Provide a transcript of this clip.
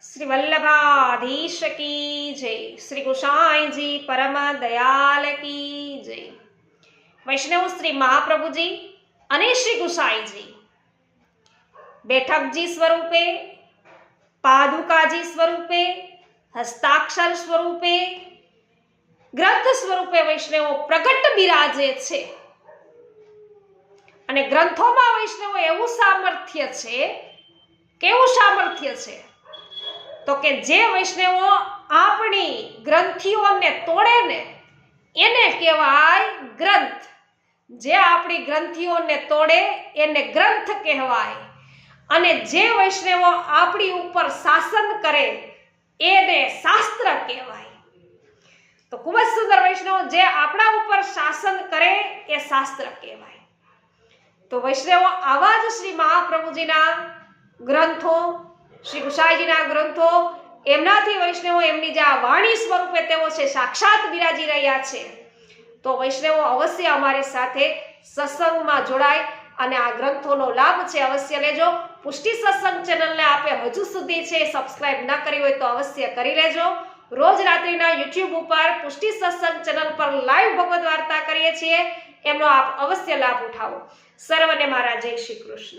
श्री वल्लभाधीश की जय। श्री गोसाई जी परम दयाल की जय। वैष्णव श्री महाप्रभु जी अने श्री गोसाई जी बैठक जी स्वरूपे, पादुका जी स्वरूपे, हस्ताक्षर स्वरूपे, ग्रंथ स्वरूपे वैष्णव प्रकट बिराजे छे। અને ગ્રંથોમાં વૈષ્ણવો એવું સામર્થ્ય છે, કેવું સામર્થ્ય છે તો કે જે વૈષ્ણવો આપણી ગ્રંથિઓને તોડે ને એને કહેવાય ગ્રંથ। જે આપણી ગ્રંથિઓને તોડે એને ગ્રંથ કહેવાય અને જે વૈષ્ણવો આપણી ઉપર શાસન કરે એને શાસ્ત્ર કહેવાય। તો ખૂબ જ સુંદર વૈષ્ણવ જે આપણા ઉપર શાસન કરે એ શાસ્ત્ર કહેવાય। तो वैष्णव आवाज श्री महाप्रभुजीना ग्रंथों, श्री गोसाईजीना ग्रंथों एमनाथी वैष्णव एमनी जे वाणी स्वरूपे तेओ छे साक्षात बिराजी रह्या छे। तो वैष्णव अवश्य अमारी साथे सत्संगमां जोड़ाय अने आ ग्रंथोनो लाभ छे अवश्य लेजो। पुष्टि सत्संग चेनल ने आपे हजू सुधी छे सब्सक्राइब न करी होय तो अवश्य करी लेजो। रोज रात्रिना यूट्यूब पर पुष्टि सत्संग चेनल पर लाइव भगवत वार्ता करीए छीए, एमनो आप अवश्य लाभ उठावो। सर्वने मारा जय श्री कृष्ण।